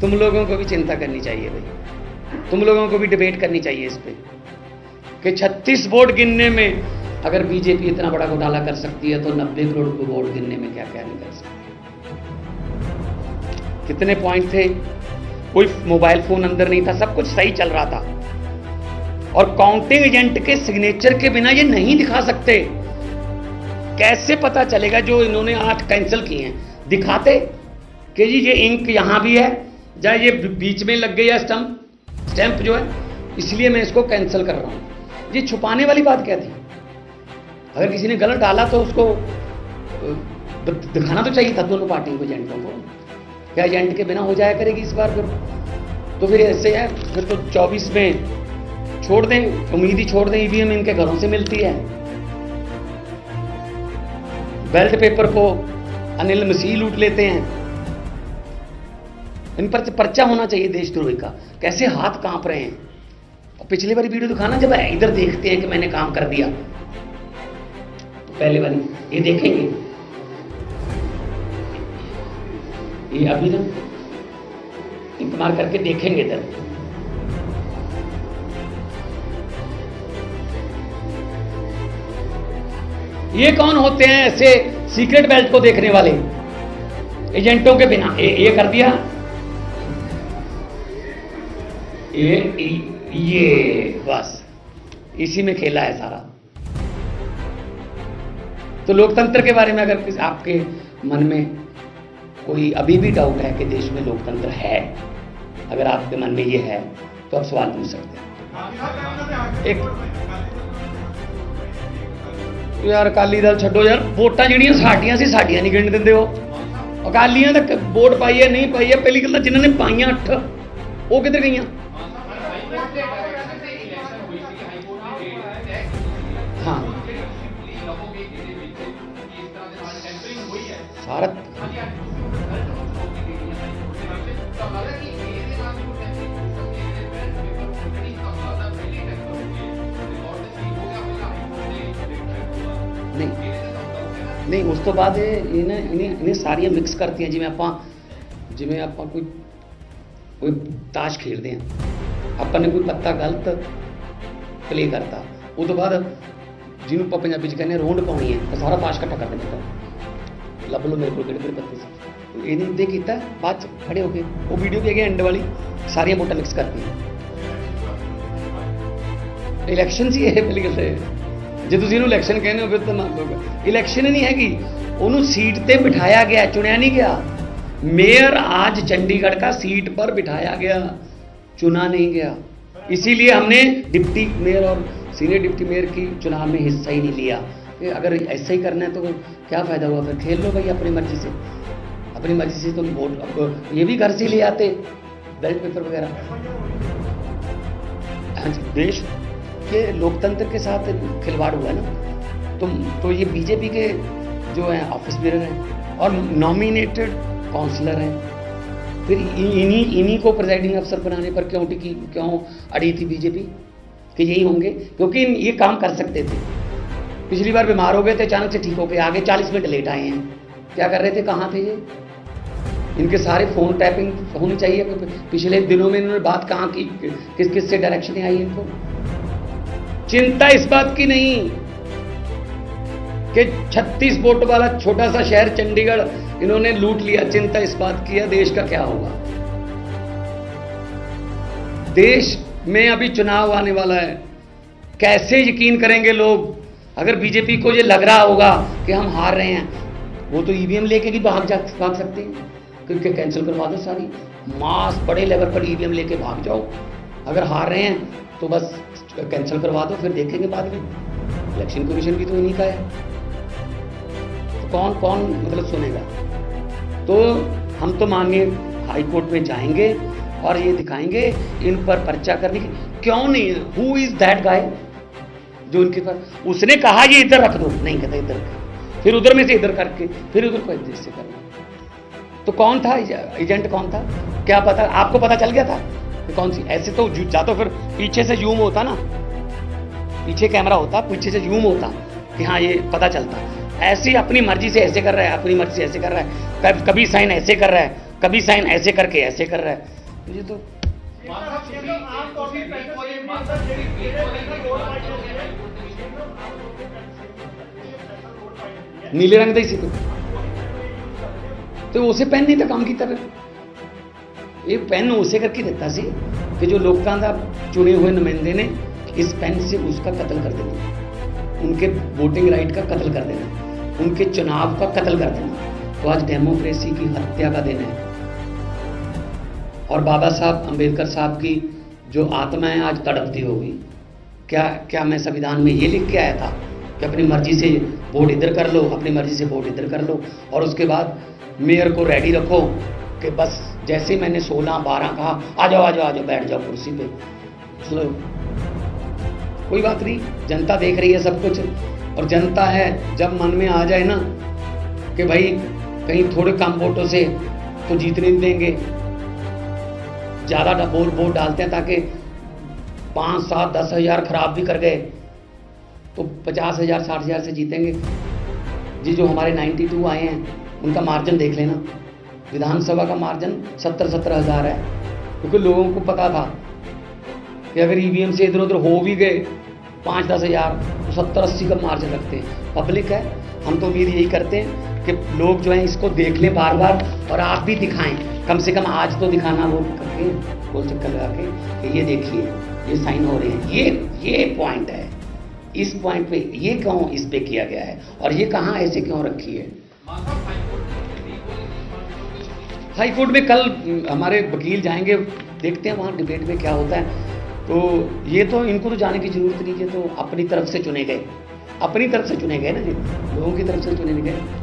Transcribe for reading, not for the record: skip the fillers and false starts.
तुम लोगों को भी चिंता करनी चाहिए भाई, तुम लोगों को भी डिबेट करनी चाहिए इस पे कि 36 वोट गिनने में अगर बीजेपी इतना बड़ा घोटाला कर सकती है तो 90 करोड़ को वोट गिनने में क्या क्या नहीं कर सकती। कितने पॉइंट थे, कोई मोबाइल फोन अंदर नहीं था, सब कुछ सही चल रहा था। और काउंटिंग एजेंट के सिग्नेचर के बिना ये नहीं दिखा सकते। कैसे पता चलेगा जो इन्होंने 8 कैंसिल किए हैं, दिखाते कि जी ये इंक यहां भी है, या ये बीच में लग गई है स्टैंप जो है, इसलिए मैं इसको कैंसिल कर रहा हूं। ये छुपाने वाली बात क्या थी? अगर किसी ने गलत डाला तो उसको दिखाना तो चाहिए था दोनों पार्टियों को, एजेंटों को। क्या एजेंट के बिना हो जाया करेगी इस बार? फिर तो फिर ऐसे है, फिर तो 24 में छोड़ दें, उम्मीद ही छोड़ दें, ईवीएम इनके घरों से मिलती है। बैलेट पेपर को अनिल मसीह लूट लेते हैं। इन पर पर्चा होना चाहिए देशद्रोही का। कैसे हाथ कांप रहे हैं। और पिछली बारी वीडियो दिखाना, जब इधर देखते हैं कि मैंने काम कर दिया, तो पहले वाली ये देखेंगे, ये अभी ना इंक मार करके देखेंगे इधर। ये कौन होते हैं ऐसे सीक्रेट बेल्ट को देखने वाले एजेंटों के बिना? ये कर दिया, ये बस इसी में खेला है सारा। तो लोकतंत्र के बारे में अगर आपके मन में कोई अभी भी डाउट है कि देश में लोकतंत्र है, अगर आपके मन में ये है तो आप सवाल पूछ सकते हैं। एक यार अकाली दल छो यार, वोटा जड़ियां साडियां सी साडियां नहीं गिन देंदे हो। अकालियां तक वोट पाई है नहीं पाई है, पहली गल जिन्होंने पाइयां 8 वो किधर गई? हाँ सारा नहीं उस तो बाद इन्हें सारियां मिक्स करती हैं। जिमें आप कोई ताश खेलते हैं, अपन ने कोई पत्ता गलत प्ले करता, वो तो बाद जिन्होंने पंजाबी कहने रोंड पानी है तो सारा ताश इकट्ठा कर देता, लभ लो मेरे को किहड़े पत्ते से। इन्हें इदे किया, बाद खड़े होके वो वीडियो भी है एंड वाली, सारियां वोटां मिक्स करती हैं। इलैक्शन सी है पहली गल। जे तुसीं इहनूं इलैक्शन कहने हो फिर तो मान लोगे इलैक्शन ही नहीं हैगी, उन्होंने सीट पे बिठाया गया, चुनिया नहीं गया। मेयर आज चंडीगढ़ का सीट पर बिठाया गया, चुना नहीं गया। इसीलिए हमने डिप्टी मेयर और सीनियर डिप्टी मेयर की चुनाव में हिस्सा ही नहीं लिया। अगर ऐसा ही करना है तो क्या फायदा हुआ? फिर खेल लो भाई अपनी मर्जी से, अपनी मर्जी से तुम वोट ये भी घर से ले आते बैलेट पेपर वगैरह। हाँ जी, देश के लोकतंत्र के साथ खिलवाड़ हुआ ना। तो ये बीजेपी के जो हैं ऑफिस बेरर हैं और नॉमिनेटेड काउंसलर हैं, फिर इन्हीं को प्रेजाइडिंग अफसर बनाने पर क्यों अड़ी थी बीजेपी कि यही होंगे? क्योंकि ये काम कर सकते थे। पिछली बार बीमार हो गए थे, अचानक से ठीक हो गए, आगे 40 मिनट लेट आए हैं। क्या कर रहे थे, कहाँ थे ये? इनके सारे फोन टैपिंग होनी चाहिए। पिछले दिनों में इन्होंने बात कहाँ की, किस से डायरेक्शन आई इनको? चिंता इस बात की नहीं कि 36 वोट वाला छोटा सा शहर चंडीगढ़ इन्होंने लूट लिया, चिंता इस बात की है देश का क्या होगा। देश में अभी चुनाव आने वाला है, कैसे यकीन करेंगे लोग? अगर बीजेपी को ये लग रहा होगा कि हम हार रहे हैं, वो तो ईवीएम लेके भी भाग सकते हैं, क्योंकि कैंसिल करवा दो सारी, मास बड़े लेवल पर ईवीएम लेके भाग जाओ। अगर हार रहे हैं तो बस कैंसिल करवा दो, फिर देखेंगे बाद में। इलेक्शन कमीशन भी तो इन्हीं का है, तो कौन मतलब सुनेगा? तो हम तो माननीय हाई कोर्ट में जाएंगे और ये दिखाएंगे इन पर पर्चा करने की क्यों नहीं है। हु इज दैट गाय जो उनके पास? उसने कहा ये इधर रख दो, नहीं कहता इधर, फिर उधर में से इधर करके फिर उधर को एडजस्ट से करना। तो कौन था एजेंट, कौन था? क्या पता? आपको पता चल गया था कि कौन सी? ऐसे तो जा तो फिर पीछे से जूम होता ना, पीछे कैमरा होता, पीछे से जूम होता कि हाँ ये पता चलता। ऐसे ही अपनी मर्जी से ऐसे कर रहा है, अपनी मर्जी से ऐसे कर रहा है, कभी साइन ऐसे कर रहा है, कभी साइन ऐसे करके ऐसे कर रहा है। मुझे तो नीले रंग ਦਾ ਹੀ ਸੀ ਤੇ ਉਸੇ ਪੈਨ ਨਹੀਂ ਤਾਂ ਕੰਮ ਕੀਤਾ ਫਿਰ। ਇਹ ਪੈਨ ਉਸੇ ਕਰਕੇ ਦਿੱਤਾ ਸੀ कि जो लोगों का चुने हुए नुमाइंदे ने इस पेन से उसका कत्ल कर देना, उनके वोटिंग राइट का कत्ल कर देना, उनके चुनाव का कत्ल कर देना। तो आज डेमोक्रेसी की हत्या का दिन है और बाबा साहब अंबेडकर साहब की जो आत्मा है आज तड़पती होगी। क्या मैं संविधान में ये लिख के आया था कि अपनी मर्जी से वोट इधर कर लो, अपनी मर्जी से वोट इधर कर लो, और उसके बाद मेयर को रेडी रखो कि बस जैसे मैंने 16-12 कहा आ जाओ बैठ जाओ कुर्सी पे। चलो कोई बात नहीं, जनता देख रही है सब कुछ, और जनता है जब मन में आ जाए ना कि भाई कहीं थोड़े कम वोटों से तो जीतने नहीं देंगे, ज़्यादा वोट डालते हैं ताकि 5, 7, 10 हज़ार खराब भी कर गए तो 50,000 60,000 से जीतेंगे। जी जो हमारे 92 आए हैं उनका मार्जिन देख लेना, विधानसभा का मार्जिन 70-70 हज़ार है, क्योंकि लोगों को पता था कि अगर ईवीएम से इधर उधर हो भी गए 5-10 हज़ार तो 70-80 का मार्जिन रखते हैं। पब्लिक है, हम तो उम्मीद यही करते हैं कि लोग जो हैं इसको देख लें बार बार, और आप भी दिखाएं, कम से कम आज तो दिखाना वोट करके गोल चक्कर लगा के कि ये देखिए ये साइन हो रहे हैं, ये पॉइंट है, इस पॉइंट पे ये क्यों इस पे किया गया है और ये कहाँ ऐसे क्यों रखी है। हाई कोर्ट में कल हमारे वकील जाएंगे, देखते हैं वहाँ डिबेट में क्या होता है। तो ये तो इनको तो जाने की जरूरत नहीं है, तो अपनी तरफ से चुने गए, अपनी तरफ से चुने गए ना जी, लोगों की तरफ से चुने नहीं गए।